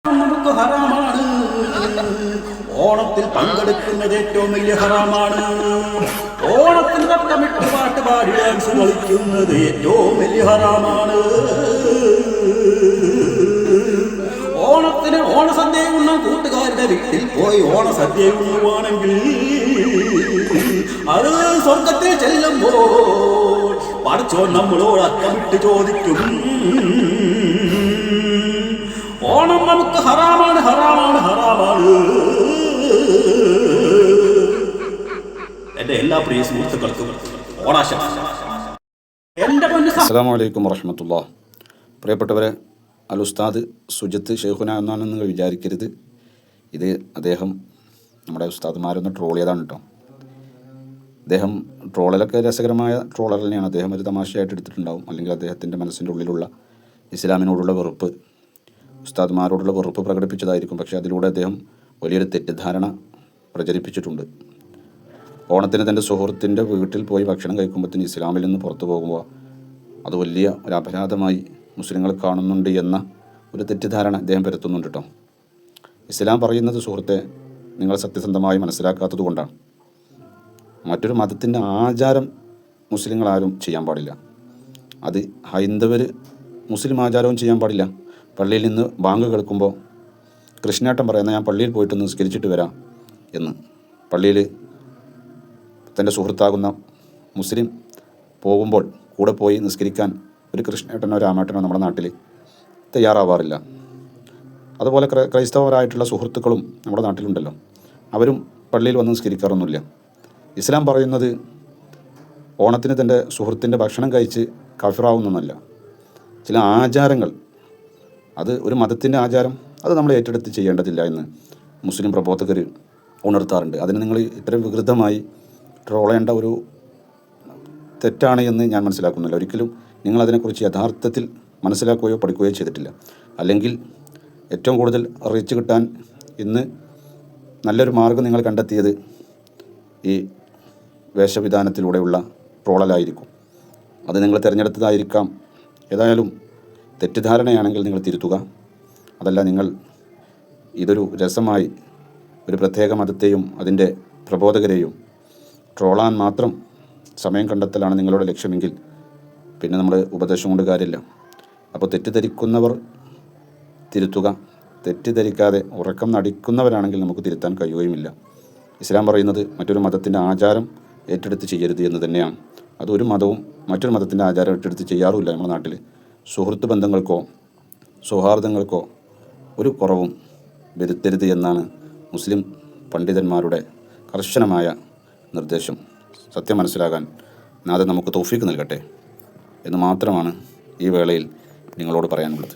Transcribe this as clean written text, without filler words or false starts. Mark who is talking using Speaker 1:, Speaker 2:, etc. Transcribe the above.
Speaker 1: നമുക്ക് ഹറാമാണ്. ഓണത്തിൽ പങ്കെടുക്കുന്നത് ഏറ്റവും വലിയ ഹറാമാണ്. ഓണത്തിന് തട്ടമിട്ട് പാട്ട് പാടി ഡാൻസ് കളിക്കുന്നത് ഏറ്റവും വലിയ ഹറാമാണ്. ഓണത്തിന് ഓണസദ്യ ഉണ്ണാൻ കൂട്ടുകാരുടെ വീട്ടിൽ പോയി ഓണസദ്യ ഉണ്ണുവാണെങ്കിൽ അത് സ്വർഗത്തിൽ ചെല്ലുമ്പോൾ പഠിച്ചോൻ നമ്മളോട് അക്കമിട്ട് ചോദിക്കും, ഓണം നമുക്ക് ഹറാമാണ്, ഹറാമാണ്, ഹറാമാണ്. എന്റെ എല്ലാ പ്രിയ സുഹൃത്തുക്കൾക്കും ഓണാശംസ.
Speaker 2: അസ്സലാമു അലൈക്കും വറഹ്മത്തുള്ളാഹി. പ്രിയപ്പെട്ടവരെ, അൽ ഉസ്താദ് സുജത്ത് ഷെയ്ഖുന എന്നാണെന്ന് നിങ്ങൾ വിചാരിക്കരുത്. ഇത് അദ്ദേഹം നമ്മുടെ ഉസ്താദുമാരൊന്ന് ട്രോൾ ചെയ്താണ് കേട്ടോ. അദ്ദേഹം ട്രോളിലൊക്കെ രസകരമായ ട്രോളർ തന്നെയാണ്. അദ്ദേഹം ഒരു തമാശയായിട്ട് എടുത്തിട്ടുണ്ടാവും, അല്ലെങ്കിൽ അദ്ദേഹത്തിൻ്റെ മനസ്സിൻ്റെ ഉള്ളിലുള്ള ഇസ്ലാമിനോടുള്ള വെറുപ്പ്, ഉസ്താദുമാരോടുള്ള വെറുപ്പ് പ്രകടിപ്പിച്ചതായിരിക്കും. പക്ഷേ അതിലൂടെ അദ്ദേഹം വലിയൊരു തെറ്റിദ്ധാരണ പ്രചരിപ്പിച്ചിട്ടുണ്ട്. ഓണത്തിന് തൻ്റെ സുഹൃത്തിൻ്റെ വീട്ടിൽ പോയി ഭക്ഷണം കഴിക്കുമ്പോഴത്തേന് ഇസ്ലാമിൽ നിന്ന് പുറത്തു പോകുമ്പോൾ അത് വലിയ ഒരു അപരാധമായി മുസ്ലിങ്ങൾ കാണുന്നുണ്ട് എന്ന ഒരു തെറ്റിദ്ധാരണ അദ്ദേഹം പരത്തുന്നുണ്ട് കേട്ടോ. ഇസ്ലാം പറയുന്നത്, സുഹൃത്തെ, നിങ്ങൾ സത്യസന്ധമായി മനസ്സിലാക്കാത്തത് കൊണ്ടാണ്. മറ്റൊരു മതത്തിൻ്റെ ആചാരം മുസ്ലിങ്ങളാരും ചെയ്യാൻ പാടില്ല. അത് ഹൈന്ദവർ മുസ്ലിം ആചാരവും ചെയ്യാൻ പാടില്ല. പള്ളിയിൽ നിന്ന് ബാങ്ക് കേൾക്കുമ്പോൾ കൃഷ്ണേട്ടൻ പറയുന്ന, ഞാൻ പള്ളിയിൽ പോയിട്ട് നിസ്കരിച്ചിട്ട് വരാം എന്ന്. പള്ളിയിൽ തൻ്റെ സുഹൃത്താകുന്ന മുസ്ലിം പോകുമ്പോൾ കൂടെ പോയി നിസ്കരിക്കാൻ ഒരു കൃഷ്ണേട്ടനോ രാമേട്ടനോ നമ്മുടെ നാട്ടിൽ തയ്യാറാവാറില്ല. അതുപോലെ ക്രൈസ്തവരായിട്ടുള്ള സുഹൃത്തുക്കളും നമ്മുടെ നാട്ടിലുണ്ടല്ലോ, അവരും പള്ളിയിൽ വന്ന് നിസ്കരിക്കാറൊന്നുമില്ല. ഇസ്ലാം പറയുന്നത് ഓണത്തിന് തൻ്റെ സുഹൃത്തിൻ്റെ ഭക്ഷണം കഴിച്ച് കാഫിറാവുന്നതല്ല. ചില ആചാരങ്ങൾ, അത് ഒരു മതത്തിൻ്റെ ആചാരം, അത് നമ്മൾ ഏറ്റെടുത്ത് ചെയ്യേണ്ടതില്ല എന്ന് മുസ്ലിം പ്രബോധകർ ഉണർത്താറുണ്ട്. അതിന് നിങ്ങൾ ഇത്ര വികൃതമായി ട്രോൾ ചെയ്യേണ്ട ഒരു തെറ്റാണ് എന്ന് ഞാൻ മനസ്സിലാക്കുന്നില്ല. ഒരിക്കലും നിങ്ങളതിനെക്കുറിച്ച് യഥാർത്ഥത്തിൽ മനസ്സിലാക്കുകയോ പഠിക്കുകയോ ചെയ്തിട്ടില്ല. അല്ലെങ്കിൽ ഏറ്റവും കൂടുതൽ റീച്ച് കിട്ടാൻ ഇന്ന് നല്ലൊരു മാർഗ്ഗം നിങ്ങൾ കണ്ടെത്തിയത് ഈ വേഷവിധാനത്തിലൂടെയുള്ള ട്രോളലായിരിക്കും. അത് നിങ്ങൾ തിരഞ്ഞെടുത്തതായിരിക്കാം. ഏതായാലും തെറ്റിദ്ധാരണയാണെങ്കിൽ നിങ്ങൾ തിരുത്തുക. അതല്ല, നിങ്ങൾ ഇതൊരു രസമായി ഒരു പ്രത്യേക മതത്തെയും അതിൻ്റെ പ്രബോധകരെയും ട്രോളാൻ മാത്രം സമയം കണ്ടെത്തലാണ് നിങ്ങളുടെ ലക്ഷ്യമെങ്കിൽ പിന്നെ നമ്മൾ ഉപദേശം കൊണ്ട് കാര്യമില്ല. അപ്പോൾ തെറ്റിദ്ധരിക്കുന്നവർ തിരുത്തുക. തെറ്റിദ്ധരിക്കാതെ ഉറക്കം നടിക്കുന്നവരാണെങ്കിൽ നമുക്ക് തിരുത്താൻ കഴിയുകയുമില്ല. ഇസ്ലാം പറയുന്നത് മറ്റൊരു മതത്തിൻ്റെ ആചാരം ഏറ്റെടുത്ത് ചെയ്യരുത് എന്ന് തന്നെയാണ്. അതൊരു മതവും മറ്റൊരു മതത്തിൻ്റെ ആചാരം ഏറ്റെടുത്ത് ചെയ്യാറുമില്ല. നമ്മുടെ നാട്ടിൽ സുഹൃത്ത് ബന്ധങ്ങൾക്കോ സൗഹാർദ്ദങ്ങൾക്കോ ഒരു കുറവും വരുത്തരുത് എന്നാണ് മുസ്ലിം പണ്ഡിതന്മാരുടെ കർശനമായ നിർദ്ദേശം. സത്യം മനസ്സിലാകാൻ നാഥൻ നമുക്ക് തൗഫീക്ക് നൽകട്ടെ എന്ന് മാത്രമാണ് ഈ വേളയിൽ നിങ്ങളോട് പറയാനുള്ളത്.